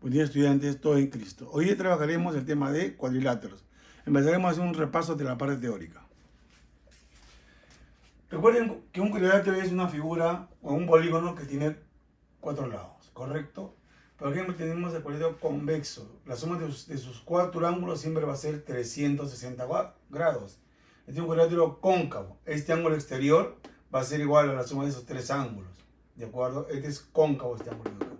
Buen día, estudiantes, todo en Cristo. Hoy trabajaremos el tema de cuadriláteros. Empezaremos a hacer un repaso de la parte teórica. Recuerden que un cuadrilátero es una figura o un polígono que tiene cuatro lados, ¿correcto? Por ejemplo, tenemos el cuadrilátero convexo. La suma de sus cuatro ángulos siempre va a ser 360 grados. Este es un cuadrilátero cóncavo. Este ángulo exterior va a ser igual a la suma de esos tres ángulos, ¿de acuerdo? Este es cóncavo, este ángulo de acá.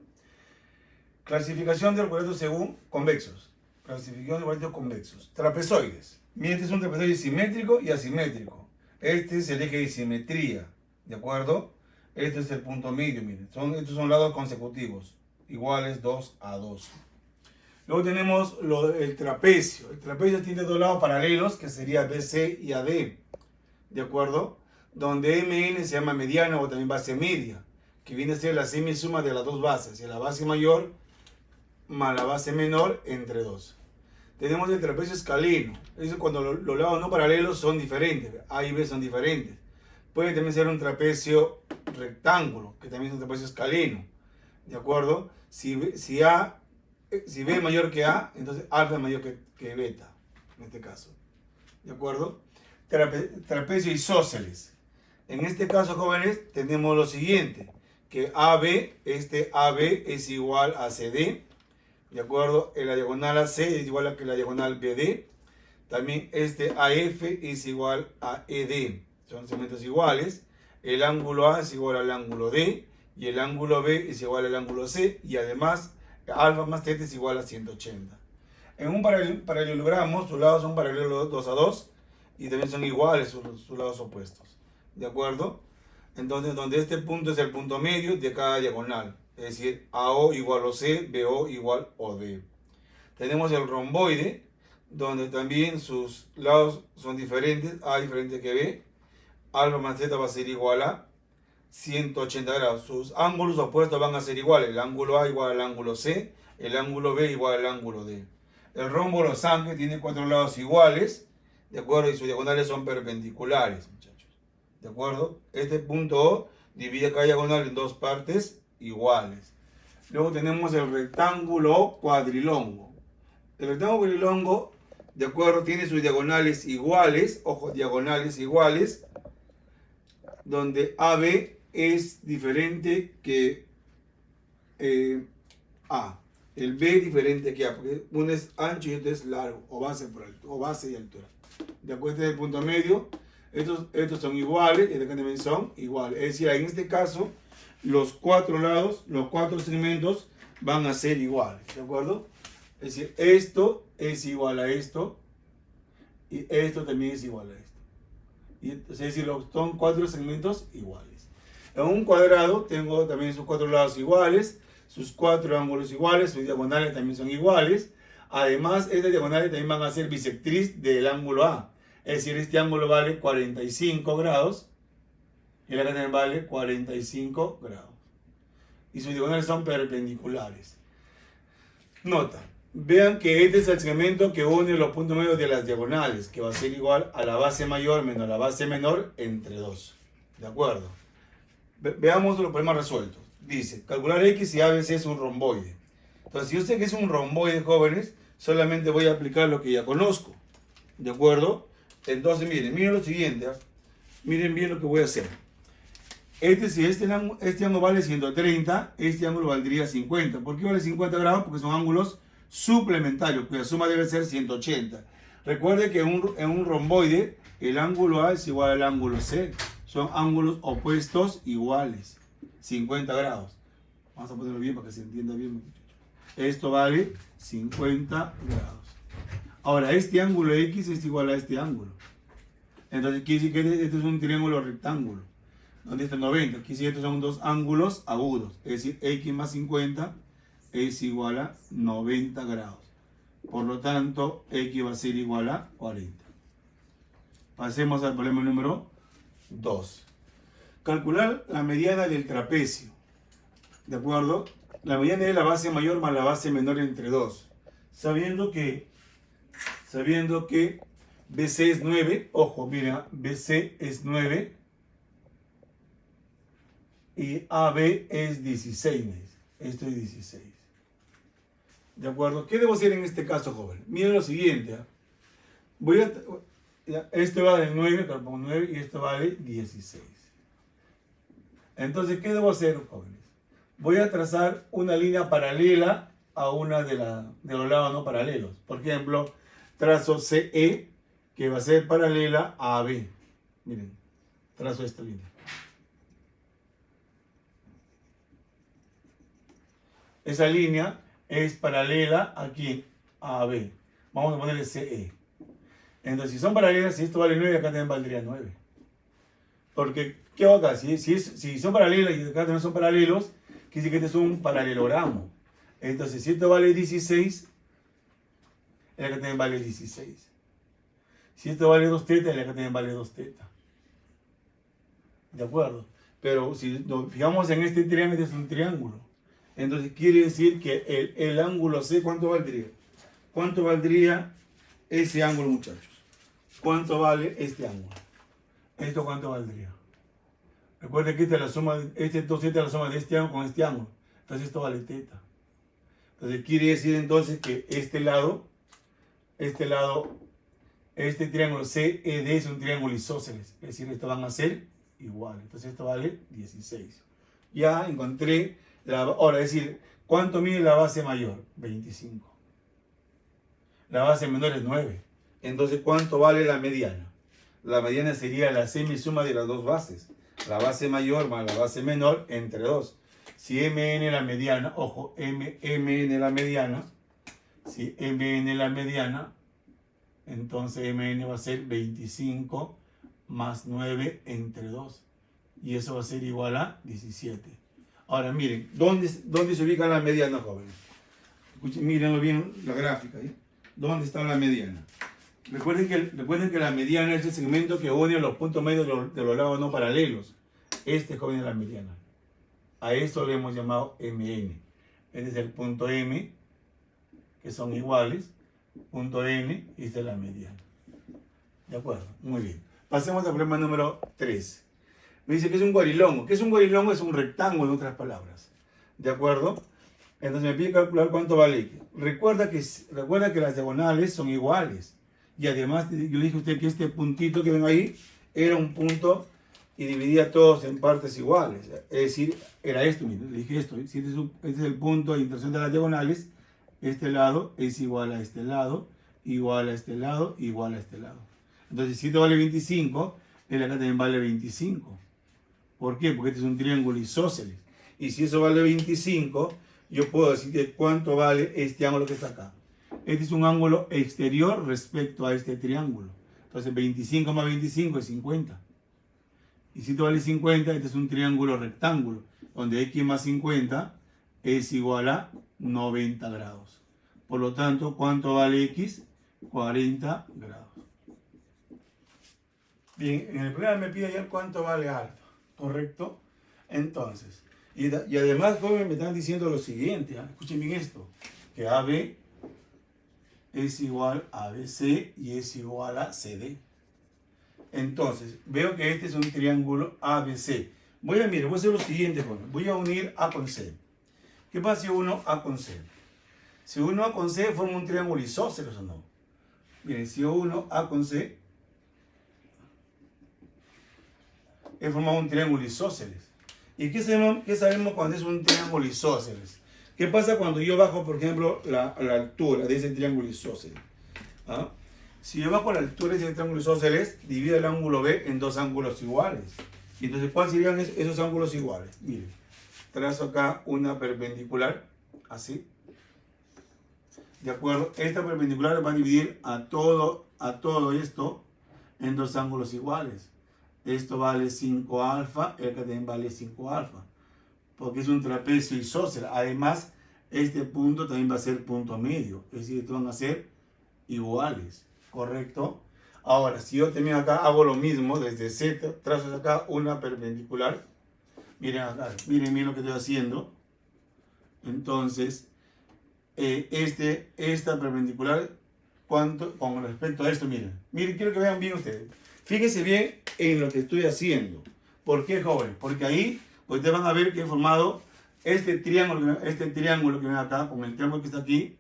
Clasificación del cuadrilátero según convexos. Clasificación del cuadrilátero convexos. Trapezoides. Miren, este es un trapezoide simétrico y asimétrico. Este es el eje de simetría, ¿de acuerdo? Este es el punto medio, miren. Estos son lados consecutivos, iguales 2 a 2. Luego tenemos el trapecio. El trapecio tiene dos lados paralelos, que sería BC y AD, ¿de acuerdo? Donde MN se llama mediana o también base media, que viene a ser la semisuma de las dos bases, y la base mayor más la base menor entre 2. Tenemos el trapecio escaleno. Eso es cuando los lados no paralelos son diferentes. A y B son diferentes. Puede también ser un trapecio rectángulo, que también es un trapecio escaleno. ¿De acuerdo? Si B es mayor que A, entonces alfa es mayor que beta, en este caso. ¿De acuerdo? Trapecio isósceles. En este caso, jóvenes, tenemos lo siguiente, que AB, este AB es igual a CD, ¿de acuerdo? En la diagonal AC es igual a que la diagonal BD. También este AF es igual a ED. Son segmentos iguales. El ángulo A es igual al ángulo D. Y el ángulo B es igual al ángulo C. Y además, alfa más teta es igual a 180. En un paralelogramo, sus lados son paralelos 2 a 2. Y también son iguales sus lados opuestos. ¿De acuerdo? Entonces, donde este punto es el punto medio de cada diagonal. Es decir, AO igual a C, BO igual a D. Tenemos el romboide, donde también sus lados son diferentes, A diferente que B. Alfa más Z va a ser igual a 180 grados. Sus ángulos opuestos van a ser iguales. El ángulo A igual al ángulo C, el ángulo B igual al ángulo D. El rombo losange tiene cuatro lados iguales, ¿de acuerdo? Y sus diagonales son perpendiculares, muchachos. ¿De acuerdo? Este punto O divide cada diagonal en dos partes iguales. Luego tenemos el rectángulo cuadrilongo. El rectángulo cuadrilongo, de acuerdo, tiene sus diagonales iguales, ojo, diagonales iguales, donde AB es diferente que A. El B es diferente que A, porque uno es ancho y otro es largo, o base y altura. De acuerdo, este es el punto medio. Estos son iguales, y acá también son iguales. Es decir, en este caso, los cuatro lados, los cuatro segmentos van a ser iguales, ¿de acuerdo? Es decir, esto es igual a esto, y esto también es igual a esto. Es decir, son cuatro segmentos iguales. En un cuadrado tengo también sus cuatro lados iguales, sus cuatro ángulos iguales, sus diagonales también son iguales. Además, estas diagonales también van a ser bisectriz del ángulo A. Es decir, este ángulo vale 45 grados y la también vale 45 grados. Y sus diagonales son perpendiculares. Nota, vean que este es el segmento que une los puntos medios de las diagonales, que va a ser igual a la base mayor menos la base menor entre 2. ¿De acuerdo? Veamos los problemas resueltos. Dice, calcular X y ABC es un romboide. Entonces, si yo sé que es un romboide, jóvenes, solamente voy a aplicar lo que ya conozco. ¿De acuerdo? Entonces, miren lo siguiente. Miren bien lo que voy a hacer. Si este ángulo vale 130, este ángulo valdría 50. ¿Por qué vale 50 grados? Porque son ángulos suplementarios, cuya suma debe ser 180. Recuerde que en un romboide, el ángulo A es igual al ángulo C. Son ángulos opuestos iguales. 50 grados. Vamos a ponerlo bien para que se entienda bien, muchachos. Esto vale 50 grados. Ahora, este ángulo X es igual a este ángulo. Entonces, quiere decir que este es un triángulo rectángulo, donde está 90. Quiere decir que estos son dos ángulos agudos. Es decir, X más 50 es igual a 90 grados. Por lo tanto, X va a ser igual a 40. Pasemos al problema número 2. Calcular la mediana del trapecio. ¿De acuerdo? La mediana es la base mayor más la base menor entre 2. Sabiendo que BC es 9, ojo, mira, BC es 9 y AB es 16. Esto es 16. ¿De acuerdo? ¿Qué debo hacer en este caso, joven? Miren lo siguiente. Este vale 9, pero pongo 9 y esto vale 16. Entonces, ¿qué debo hacer, jóvenes? Voy a trazar una línea paralela a una de los lados no paralelos. Por ejemplo, trazo CE, que va a ser paralela a AB. Miren, trazo esta línea. Esa línea es paralela aquí a AB. Vamos a ponerle CE. Entonces, si son paralelas, si esto vale 9, acá también valdría 9. Porque, ¿qué hago acá? Si son paralelas y acá no son paralelos, quiere decir que este es un paralelogramo. Entonces, si esto vale 16, acá también vale 16. Si esto vale 2 tetas, acá también vale 2 tetas. ¿De acuerdo? Pero si nos fijamos en este triángulo, este es un triángulo. Entonces, quiere decir que el ángulo C, ¿cuánto valdría? ¿Cuánto valdría ese ángulo, muchachos? ¿Cuánto vale este ángulo? ¿Esto cuánto valdría? Recuerden que esta es la suma, este 2 tetas es la suma de este ángulo con este ángulo. Entonces esto vale teta. Entonces quiere decir entonces que este triángulo CED es un triángulo isósceles. Es decir, estos van a ser iguales. Entonces esto vale 16. Ya encontré ahora, es decir, ¿cuánto mide la base mayor? 25. La base menor es 9. Entonces, ¿cuánto vale la mediana? La mediana sería la semisuma de las dos bases. La base mayor más la base menor entre 2. Si Mn la mediana, ojo, Mn la mediana, si Mn la mediana, entonces Mn va a ser 25 más 9 entre 2. Y eso va a ser igual a 17. Ahora miren, ¿dónde se ubica la mediana, jóvenes? Mírenlo bien la gráfica, ¿eh? ¿Dónde está la mediana? Recuerden que la mediana es el segmento que une los puntos medios de los lados no paralelos. Este, joven, es la mediana. A esto le hemos llamado Mn. Este es el punto M, que son iguales. Punto N, y esta es la mediana. ¿De acuerdo? Muy bien. Pasemos al problema número 3. Me dice que es un guarilongo. ¿Qué es un guarilongo? Es un rectángulo, en otras palabras. ¿De acuerdo? Entonces me pide calcular cuánto vale X. Recuerda que las diagonales son iguales. Y además, yo le dije a usted que este puntito que ven ahí era un punto y dividía todos en partes iguales. Es decir, era esto, miren, le dije esto. Si este es el punto de intersección de las diagonales, este lado es igual a este lado, igual a este lado, igual a este lado. Entonces, si esto vale 25, el acá también vale 25. ¿Por qué? Porque este es un triángulo isósceles. Y si eso vale 25, yo puedo decir que cuánto vale este ángulo que está acá. Este es un ángulo exterior respecto a este triángulo. Entonces 25 más 25 es 50. Y si esto vale 50, este es un triángulo rectángulo, donde x más 50 es igual a 90 grados. Por lo tanto, ¿cuánto vale x? 40 grados. Bien, en el problema me pide ayer cuánto vale alfa. ¿Correcto? Entonces, y además, joven, me están diciendo lo siguiente, ¿eh? Escuchen bien esto, que AB es igual a ABC y es igual a CD. Entonces, veo que este es un triángulo ABC. Voy a hacer lo siguiente, joven. Voy a unir A con C. ¿Qué pasa si uno A con C? Si uno A con C forma un triángulo isósceles o no. Miren, si uno A con C he formado un triángulo isósceles. ¿Y qué sabemos cuando es un triángulo isósceles? ¿Qué pasa cuando yo bajo, por ejemplo, la altura de ese triángulo isósceles? ¿Ah? Si yo bajo la altura de ese triángulo isósceles, divido el ángulo B en dos ángulos iguales. Y entonces, ¿cuáles serían esos ángulos iguales? Miren, trazo acá una perpendicular, así. ¿De acuerdo? Esta perpendicular va a dividir a todo esto en dos ángulos iguales. Esto vale 5 alfa, acá también vale 5 alfa, porque es un trapecio isósceles. Además, este punto también va a ser punto medio, es decir, estos van a ser iguales, ¿correcto? Ahora, si yo también acá hago lo mismo, desde Z, trazo acá una perpendicular, miren acá, miren lo que estoy haciendo. Entonces, esta perpendicular, con respecto a esto, miren, quiero que vean bien ustedes. Fíjense bien en lo que estoy haciendo. ¿Por qué, jóvenes? Porque ahí ustedes van a ver que he formado este triángulo que ven acá, con el triángulo que está aquí,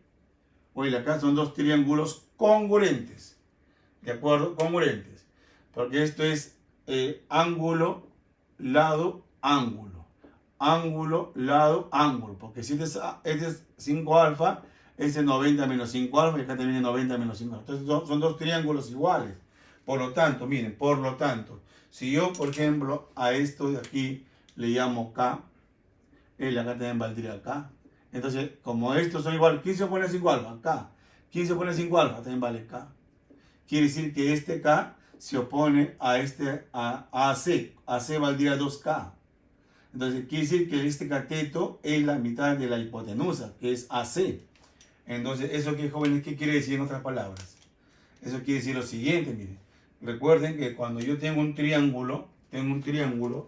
Oye, acá son dos triángulos congruentes. ¿De acuerdo? Congruentes. Porque esto es ángulo, lado, ángulo. Ángulo, lado, ángulo. Porque si este es 5 alfa, este es 90 menos 5 alfa y acá también es 90 menos 5 alfa. Entonces son dos triángulos iguales. Por lo tanto, miren, por lo tanto, si yo, por ejemplo, a esto de aquí le llamo K, el acá también valdría K. Entonces, como estos son iguales, ¿quién se opone a 5 alfa? K. ¿Quién se opone a 5 alfa? También vale K. Quiere decir que este K se opone a este a AC. AC valdría 2K. Entonces, quiere decir que este cateto es la mitad de la hipotenusa, que es AC. Entonces, ¿eso qué, jóvenes, qué quiere decir en otras palabras? Eso quiere decir lo siguiente, miren. Recuerden que cuando yo tengo un triángulo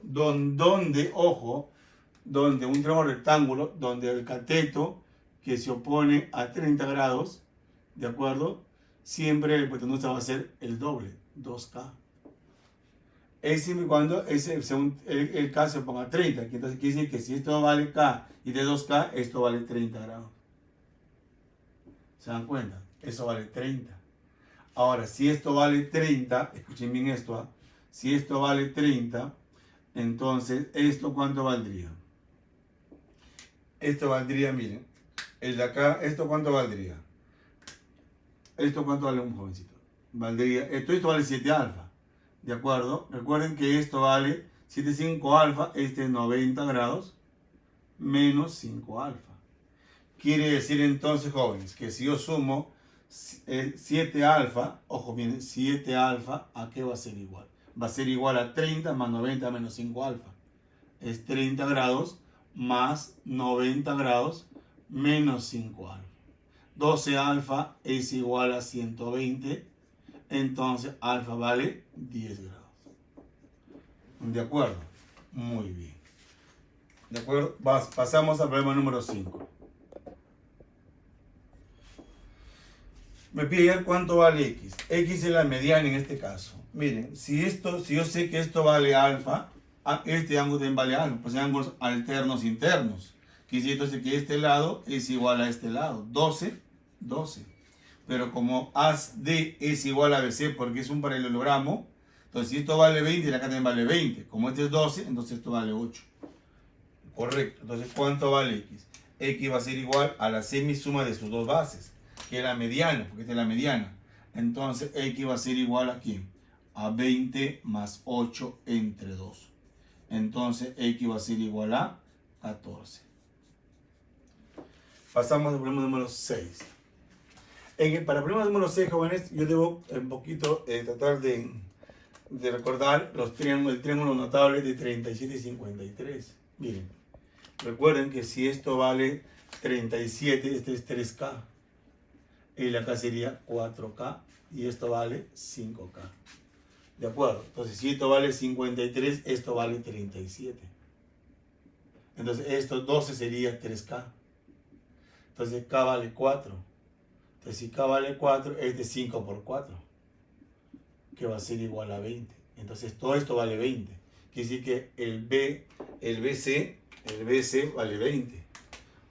donde, ojo, donde un triángulo rectángulo, donde el cateto que se opone a 30 grados, ¿de acuerdo? Siempre la hipotenusa va a ser el doble, 2K. Es siempre cuando el K se ponga a 30. Entonces quiere decir que si esto vale K y de 2K, esto vale 30 grados. ¿Se dan cuenta? Eso vale 30. Ahora, si esto vale 30, escuchen bien esto, ¿eh? Si esto vale 30, entonces, ¿esto cuánto valdría? Esto valdría, miren, el de acá, ¿esto cuánto valdría? ¿Esto cuánto vale un jovencito? Valdría, esto vale 7 alfa. ¿De acuerdo? Recuerden que esto vale 7,5 alfa, este es 90 grados, menos 5 alfa. Quiere decir entonces, jóvenes, que si yo sumo 7 alfa, ojo bien, 7 alfa, ¿a qué va a ser igual? Va a ser igual a 30 más 90 menos 5 alfa. Es 30 grados más 90 grados menos 5 alfa. 12 alfa es igual a 120. Entonces alfa vale 10 grados. ¿De acuerdo? Muy bien. ¿De acuerdo? Pasamos al problema número 5. Me pide cuánto vale X. X es la mediana en este caso. Miren, si yo sé que esto vale alfa, este ángulo también vale alfa. Pues ángulos alternos internos. Quiere decir entonces que este lado es igual a este lado. 12, 12. Pero como AD es igual a BC porque es un paralelogramo, entonces si esto vale 20, acá también vale 20. Como este es 12, entonces esto vale 8. Correcto. Entonces, ¿cuánto vale X? X va a ser igual a la semisuma de sus dos bases, que es la mediana, porque esta es la mediana. Entonces, X va a ser igual a ¿quién? A 20 más 8 entre 2. Entonces, X va a ser igual a 14. Pasamos al problema número 6. Para el problema número 6, jóvenes, yo debo un poquito tratar de recordar el triángulo notable de 37 y 53. Miren, recuerden que si esto vale 37, este es 3K. Y acá sería 4K y esto vale 5K. ¿De acuerdo? Entonces, si esto vale 53, esto vale 37. Entonces, esto 12 sería 3K. Entonces, K vale 4. Entonces, si K vale 4, es de 5 por 4, que va a ser igual a 20. Entonces, todo esto vale 20. Quiere decir que el BC vale 20. O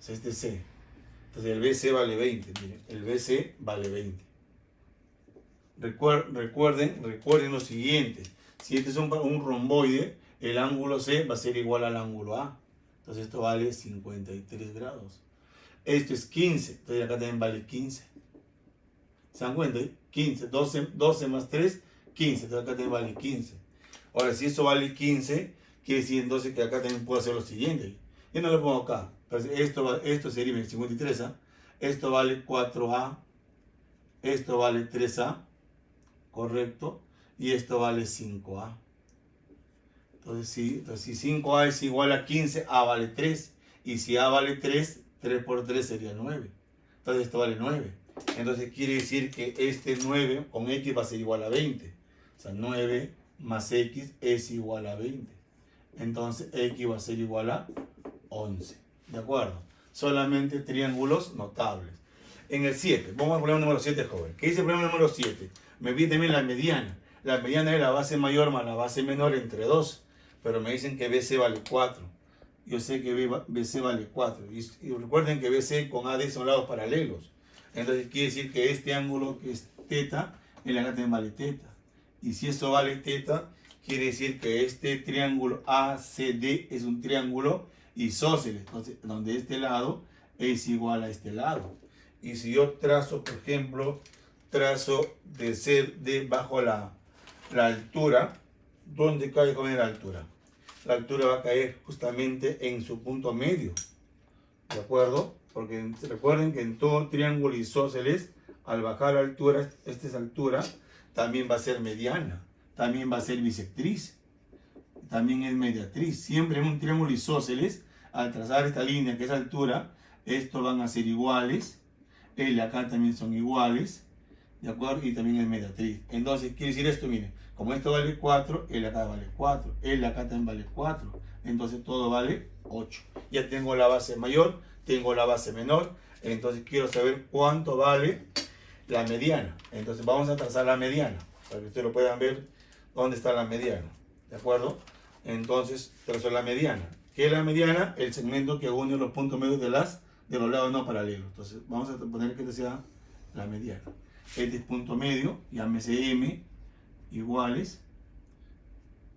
sea, este C. Entonces, el BC vale 20. Miren, el BC vale 20. Recuerden lo siguiente. Si este es un romboide, el ángulo C va a ser igual al ángulo A. Entonces, esto vale 53 grados. Esto es 15. Entonces, acá también vale 15. ¿Se dan cuenta? 15, 12 más 3, 15. Entonces acá también vale 15. Ahora, si eso vale 15, quiere decir entonces que acá también puedo hacer lo siguiente. Yo no lo pongo acá. Entonces esto sería 53. Esto vale 4A. Esto vale 3A. Correcto. Y esto vale 5A. Entonces, si 5A es igual a 15, A vale 3. Y si A vale 3, 3 por 3 sería 9. Entonces esto vale 9. Entonces quiere decir que este 9 con X va a ser igual a 20. O sea, 9 más X es igual a 20. Entonces X va a ser igual a 11. ¿De acuerdo? Solamente triángulos notables. En el 7, vamos al problema número 7, joven. ¿Qué dice el problema número 7? Me pide también la mediana. La mediana es la base mayor más la base menor entre 2. Pero me dicen que BC vale 4. Yo sé que BC vale 4. Y recuerden que BC con AD son lados paralelos. Entonces quiere decir que este ángulo que es teta, el acá también vale teta. Y si esto vale teta, quiere decir que este triángulo ACD es un triángulo isósceles. Entonces, donde este lado es igual a este lado. Y si yo trazo, por ejemplo, trazo de CD bajo la altura, ¿dónde cae con la altura? La altura va a caer justamente en su punto medio. ¿De acuerdo? Porque recuerden que en todo triángulo isósceles, al bajar la altura, esta es altura, también va a ser mediana, también va a ser bisectriz, también es mediatriz. Siempre en un triángulo isósceles, al trazar esta línea que es altura, estos van a ser iguales, el de acá también son iguales, ¿de acuerdo? Y también es mediatriz. Entonces, quiere decir esto, miren, como esto vale 4, el de acá vale 4, el de acá también vale 4, entonces todo vale 8. Ya tengo la base mayor, tengo la base menor, entonces quiero saber cuánto vale la mediana. Entonces vamos a trazar la mediana, para que ustedes lo puedan ver dónde está la mediana, ¿de acuerdo? Entonces, trazo la mediana. ¿Qué es la mediana? El segmento que une los puntos medios de los lados no paralelos. Entonces, vamos a poner que esta sea la mediana. Este es punto medio, llámese M, iguales,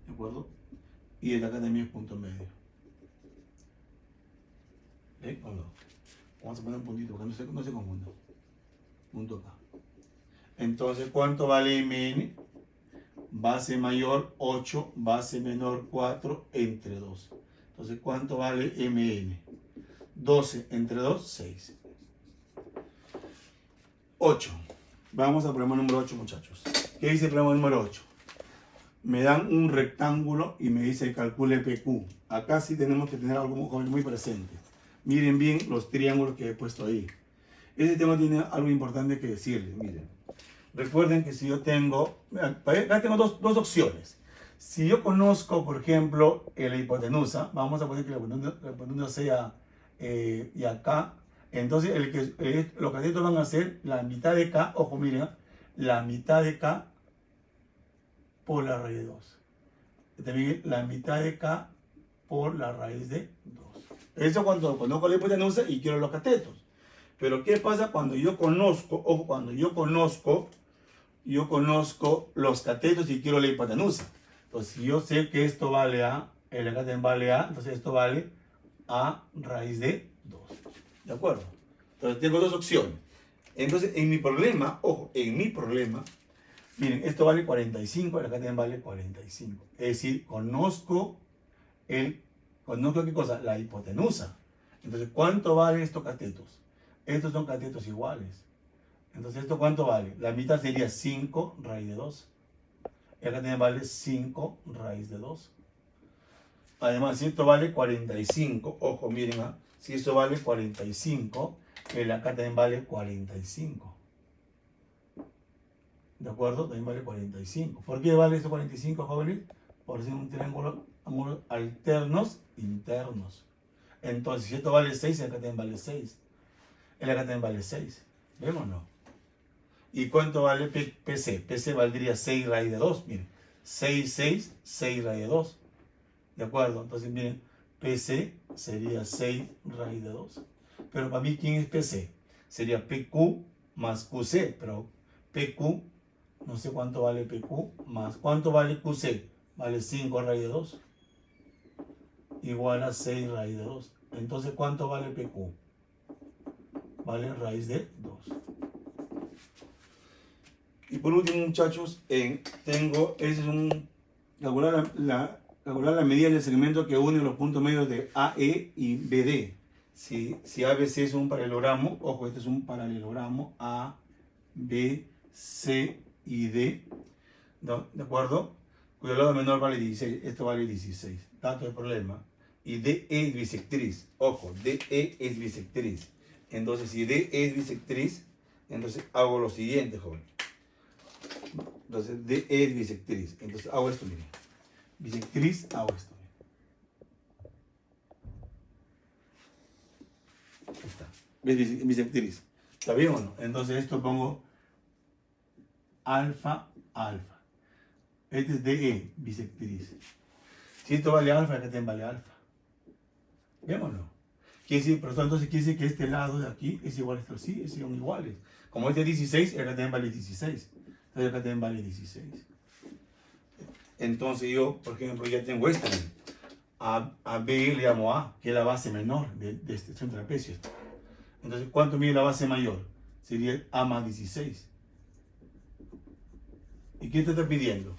¿de acuerdo? Y el de acá también es punto medio. ¿Ven o no? Vamos a poner un puntito, porque no se confunda. Punto acá. Entonces, ¿cuánto vale MN? Base mayor 8, base menor 4, entre 2. Entonces, ¿cuánto vale MN? 12 entre 2, 6. 8. Vamos al problema número 8, muchachos. ¿Qué dice el problema número 8? Me dan un rectángulo y me dice calcule PQ. Acá sí tenemos que tener algo muy presente. Miren bien los triángulos que he puesto ahí. Este tema tiene algo importante que decirles. Miren. Recuerden que si yo tengo, acá tengo dos opciones. Si yo conozco, por ejemplo, la hipotenusa, vamos a poner que la hipotenusa sea y acá, entonces los catetos van a ser la mitad de K, ojo, miren, la mitad de K por la raíz de 2. También la mitad de K por la raíz de 2. Eso cuando conozco la hipotenusa y quiero los catetos. Pero ¿qué pasa cuando yo conozco, ojo, cuando yo conozco los catetos y quiero la hipotenusa? Entonces, si yo sé que esto vale A, el acá también vale A, entonces esto vale A raíz de 2. ¿De acuerdo? Entonces, tengo dos opciones. Entonces, en mi problema, ojo, en mi problema, miren, esto vale 45, el acá también vale 45. Es decir, conozco ¿qué cosa? La hipotenusa. Entonces, ¿cuánto valen estos catetos? Estos son catetos iguales. Entonces, ¿esto cuánto vale? La mitad sería 5 raíz de 2. Y acá también vale 5 raíz de 2. Además, si esto vale 45, ojo, miren, si esto vale 45, el acá también vale 45. ¿De acuerdo? También vale 45. ¿Por qué vale esto 45, jóvenes? Por ser un triángulo ángulos alternos internos. Entonces, si esto vale 6, el acá también vale 6. El acá también vale 6. ¿Vemos o no? ¿Y cuánto vale PC? PC valdría 6 raíz de 2. Miren, 6 raíz de 2. ¿De acuerdo? Entonces, miren, PC sería 6 raíz de 2. Pero para mí, ¿quién es PC? Sería PQ más QC. Pero PQ, no sé cuánto vale PQ más. ¿Cuánto vale QC? Vale 5 raíz de 2. Igual a 6 raíz de 2. Entonces, ¿cuánto vale PQ? Vale raíz de 2. Y por último, muchachos, ese es calcular la medida del segmento que une los puntos medios de AE y BD. Si ABC es un paralelogramo, ojo, este es un paralelogramo A, B, C y D, ¿no? ¿De acuerdo? Cuyo lado menor vale 16, esto vale 16. Dato de problema. Y DE es bisectriz, ojo, DE es bisectriz. Entonces, si DE es bisectriz, entonces hago lo siguiente, joven. Entonces, DE es bisectriz. Entonces, hago esto, miren. Bisectriz, hago esto. Ahí está. ¿Ves? Bisectriz. ¿Está bien o no? Entonces, esto pongo alfa, alfa. Este es DE, bisectriz. Si esto vale alfa, acá también vale alfa. ¿Bien o no? Quiere decir, pero entonces quiere decir que este lado de aquí es igual a esto, sí, son iguales. Como este es 16, acá también vale 16. Entonces acá también vale 16. Entonces yo, por ejemplo, ya tengo este. A B le llamo A, que es la base menor de este trapecio. Entonces, ¿cuánto mide la base mayor? Sería A más 16. ¿Y qué te está pidiendo?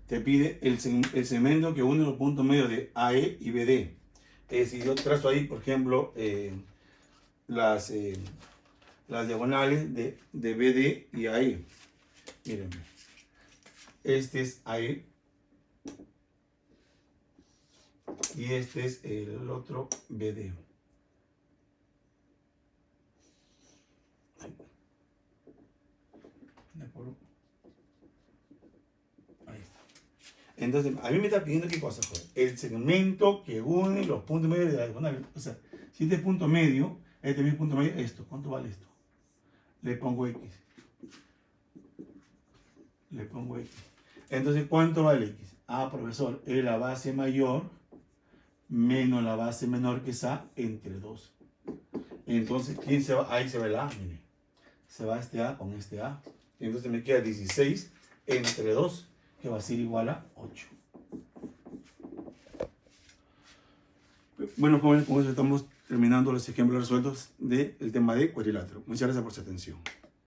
Te pide el segmento que une los puntos medios de AE y BD. Es decir, yo trazo ahí, por ejemplo, las diagonales de BD y AE. Mírenme. Este es AE. Y este es el otro BD. Ahí está. Entonces, a mí me está pidiendo qué cosa, joder. El segmento que une los puntos medios de la diagonal. O sea, si este es punto medio, este es punto medio, esto. ¿Cuánto vale esto? Le pongo X. Le pongo X. Entonces, ¿cuánto vale X? Ah, profesor, es la base mayor menos la base menor que es A entre 2. Entonces, ¿quién se va? Ahí se va el A, mire. Se va este A con este A. Entonces me queda 16 entre 2, que va a ser igual a 8. Bueno, jóvenes, con eso estamos terminando los ejemplos resueltos del tema de cuadrilátero. Muchas gracias por su atención.